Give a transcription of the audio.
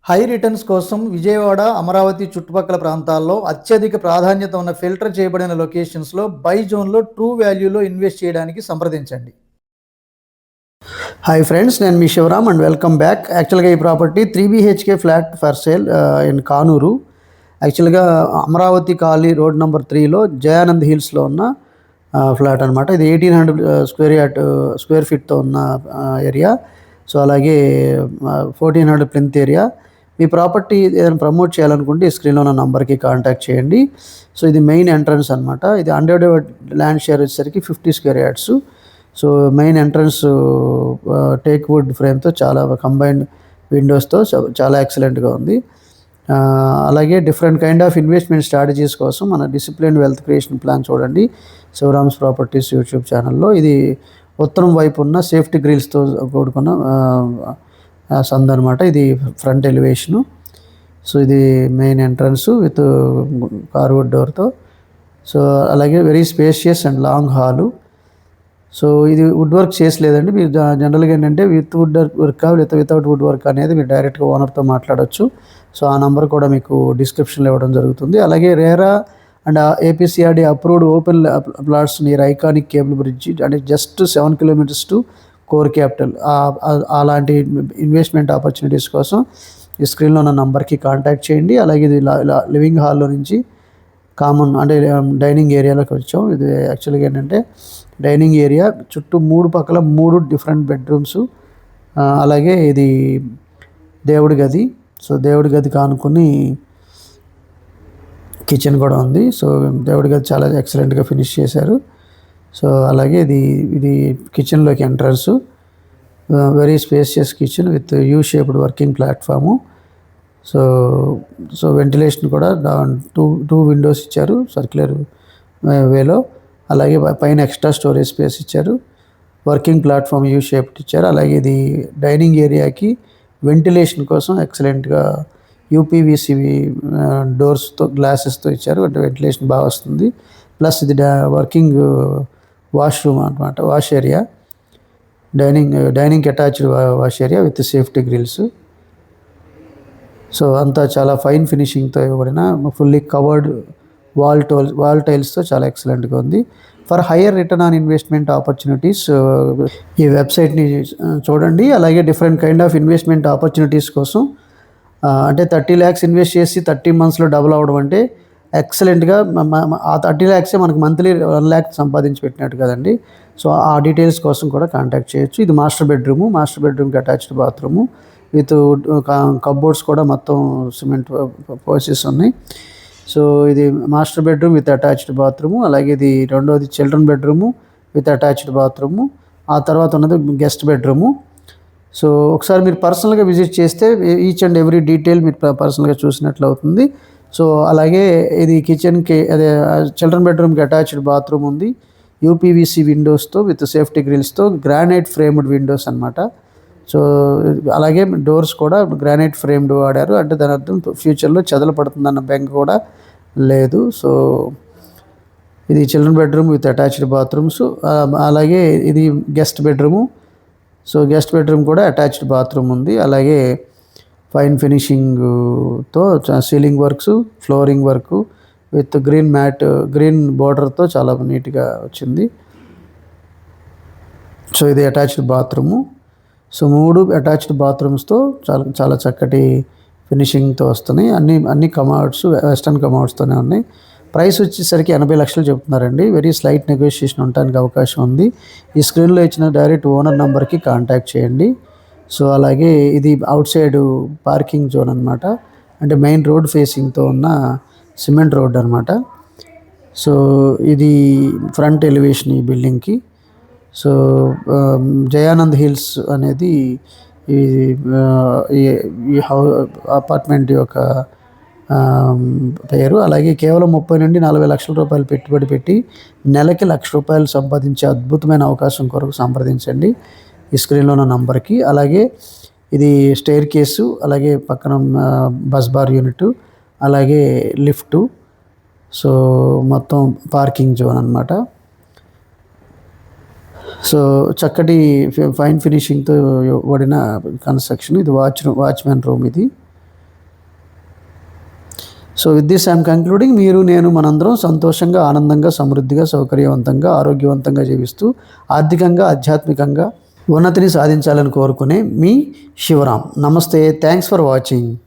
High returns కోసం విజయవాడ, అమరావతి చుట్టుపక్కల ప్రాంతాల్లో అత్యధిక ప్రాధాన్యత ఉన్న ఫిల్టర్ చేయబడిన లొకేషన్స్‌లో బై జోన్‌లో ట్రూ వాల్యూలో ఇన్వెస్ట్ చేయడానికి సంప్రదించండి. హాయ్ ఫ్రెండ్స్, నేను మీ శివరామ్ అండ్ వెల్కమ్ బ్యాక్. యాక్చువల్‌గా ఈ property 3 BHK flat for sale in Kanuru. యాక్చువల్‌గా అమరావతి కాలనీ రోడ్ నెంబర్ 3లో జయానంద్ హిల్స్‌లో ఉన్న ఫ్లాట్ అనమాట. ఇది 1800 స్క్వేర్ ఫీట్‌తో ఉన్న ఏరియా. సో అలాగే 1400 ప్లింత్ ఏరియా. మీ ప్రాపర్టీ ఏదైనా ప్రమోట్ చేయాలనుకుంటే ఈ స్క్రీన్లో ఉన్న నంబర్కి కాంటాక్ట్ చేయండి. సో ఇది మెయిన్ ఎంట్రన్స్ అనమాట. ఇది అన్డివైడెడ్ ల్యాండ్ షేర్ వచ్చేసరికి 50 square yards. So main entrance teak wood ఫ్రేమ్తో చాలా కంబైన్డ్ విండోస్తో చాలా ఎక్సలెంట్గా ఉంది. అలాగే different kind of investment strategies కోసం మన డిసిప్లిన్ వెల్త్ క్రియేషన్ ప్లాన్ చూడండి శివరామ్స్ ప్రాపర్టీస్ యూట్యూబ్ ఛానల్లో. ఇది ఉత్తరం వైపు ఉన్న సేఫ్టీ గ్రిల్స్తో కూడుకున్న సందు అనమాట. ఇది ఫ్రంట్ ఎలివేషను. సో ఇది మెయిన్ ఎంట్రన్స్ విత్ కార్వుడ్ డోర్తో. సో అలాగే very spacious and long hall. So ఇది వుడ్ వర్క్ చేసలేదండి. మీరు జనరల్గా ఏంటంటే విత్ వుడ్ వర్క్ లేకపోతే వితౌట్ వుడ్ వర్క్ అనేది మీరు డైరెక్ట్గా ఓనర్తో మాట్లాడవచ్చు. సో ఆ నెంబర్ కూడా మీకు డిస్క్రిప్షన్లో ఇవ్వడం జరుగుతుంది. అలాగే RERA and APCRD approved open plots near iconic cable bridge, అంటే just 7 kilometres to core capital. అలాంటి ఇన్వెస్ట్మెంట్ ఆపర్చునిటీస్ కోసం ఈ స్క్రీన్లో ఉన్న నంబర్కి కాంటాక్ట్ చేయండి. అలాగే ఇది లివింగ్ హాల్లో నుంచి కామన్ అంటే డైనింగ్ ఏరియాలోకి వచ్చాం. ఇది యాక్చువల్గా ఏంటంటే డైనింగ్ ఏరియా చుట్టూ 3 పక్కల 3 డిఫరెంట్ బెడ్రూమ్స్. అలాగే ఇది దేవుడి గది. సో దేవుడి గది కానుకొని కిచెన్ కూడా ఉంది. సో దేవుడి గది చాలా ఎక్సలెంట్గా ఫినిష్ చేశారు. సో అలాగే ఇది కిచెన్లోకి entrance. Very spacious kitchen with you shaped working platform. So ventilation కూడా టూ విండోస్ ఇచ్చారు సర్క్యులర్ వేలో. అలాగే పైన ఎక్స్ట్రా స్టోరేజ్ స్పేస్ ఇచ్చారు. వర్కింగ్ ప్లాట్ఫామ్ యూ షేప్డ్ ఇచ్చారు. అలాగే ఇది డైనింగ్ ఏరియాకి వెంటిలేషన్ కోసం ఎక్సలెంట్గా యూపీవీసీ డోర్స్తో గ్లాసెస్తో ఇచ్చారు. అంటే వెంటిలేషన్ బాగా వస్తుంది. ప్లస్ ఇది వర్కింగ్ వాష్రూమ్ అనమాట, వాష్ ఏరియా. డైనింగ్కి attached wash area with safety grills. So అంతా చాలా ఫైన్ ఫినిషింగ్తో ఇవ్వబడిన ఫుల్లీ కవర్డ్ వాల్ టైల్స్తో చాలా ఎక్సలెంట్గా ఉంది. For higher return on investment opportunities ఈ వెబ్సైట్ని చూడండి. అలాగే different kind of investment opportunities కోసం అంటే 30 lakhs ఇన్వెస్ట్ చేసి 30 monthsలో డబుల్ అవ్వడం అంటే ఎక్సలెంట్గా ఆ 30 lakhs మనకు మంత్లీ 1 lakh సంపాదించి పెట్టినట్టు కదండి. సో ఆ డీటెయిల్స్ కోసం కూడా కాంటాక్ట్ చేయొచ్చు. ఇది మాస్టర్ బెడ్రూమ్కి అటాచ్డ్ బాత్రూము విత్ కబోర్డ్స్ కూడా మొత్తం సిమెంట్ పోసెస్ ఉన్నాయి. సో ఇది master bedroom with attached bathroom. అలాగే ఇది రెండోది children bedroom with attached bathroom. ఆ తర్వాత ఉన్నది గెస్ట్ బెడ్రూము. సో ఒకసారి మీరు పర్సనల్గా విజిట్ చేస్తే ఈచ్ అండ్ ఎవ్రీ డీటెయిల్ మీరు పర్సనల్గా చూసినట్లు అవుతుంది. సో అలాగే ఇది కిచెన్కి అదే చిల్డ్రన్ బెడ్రూమ్కి అటాచ్డ్ బాత్రూమ్ ఉంది. యూపీవీసీ విండోస్తో విత్ సేఫ్టీ గ్రిల్స్తో గ్రానైట్ ఫ్రేమ్డ్ విండోస్ అనమాట. సో అలాగే డోర్స్ కూడా గ్రానైట్ ఫ్రేమ్డ్ వాడారు. అంటే దాని అర్థం ఫ్యూచర్లో చెదలు పడుతుందన్న బెంగ కూడా లేదు. సో ఇది children bedroom with attached bathrooms. అలాగే ఇది guest bedroom. So guest bedroom కూడా అటాచ్డ్ బాత్రూమ్ ఉంది. అలాగే ఫైన్ ఫినిషింగ్తో ceiling works, flooring work with green బోర్డర్తో చాలా నీట్గా వచ్చింది. సో ఇది అటాచ్డ్ బాత్రూము. సో 3 అటాచ్డ్ బాత్రూమ్స్తో చాలా చక్కటి ఫినిషింగ్తో వస్తున్నాయి. అన్ని కమోడ్స్ వెస్టర్న్ కమోడ్స్తోనే ఉన్నాయి. ప్రైస్ వచ్చేసరికి 80 లక్షలు చెప్తున్నారండి. వెరీ స్లైట్ నెగోషియేషన్ ఉండడానికి అవకాశం ఉంది. ఈ స్క్రీన్లో ఇచ్చిన డైరెక్ట్ ఓనర్ నెంబర్కి కాంటాక్ట్ చేయండి. సో అలాగే ఇది అవుట్ సైడ్ పార్కింగ్ జోన్ అనమాట. అంటే మెయిన్ రోడ్ ఫేసింగ్తో ఉన్న సిమెంట్ రోడ్ అనమాట. సో ఇది ఫ్రంట్ ఎలివేషన్ ఈ బిల్డింగ్కి. సో జయానంద్ హిల్స్ అనేది ఈ అపార్ట్మెంట్ యొక్క పేరు. అలాగే కేవలం 30 నుండి 40 లక్షల రూపాయలు పెట్టుబడి పెట్టి నెలకి ₹1,00,000 సంపాదించే అద్భుతమైన అవకాశం కొరకు సంప్రదించండి ఈ స్క్రీన్లో ఉన్న నంబర్కి. అలాగే ఇది స్టెయిర్ కేసు, అలాగే పక్కన బస్ బార్ యూనిట్, అలాగే లిఫ్టు. సో మొత్తం పార్కింగ్ జోన్ అనమాట. సో చక్కటి ఫైన్ ఫినిషింగ్తో పడిన కన్స్ట్రక్షన్. ఇది వాచ్మెన్ రూమ్ ఇది. So with this I'm concluding. మీరు నేను మనందరం సంతోషంగా, ఆనందంగా, సమృద్ధిగా, సౌకర్యవంతంగా, ఆరోగ్యవంతంగా జీవిస్తూ ఆర్థికంగా, ఆధ్యాత్మికంగా ఉన్నతిని సాధించాలని కోరుకునే మీ శివరాం. నమస్తే. Thanks for watching.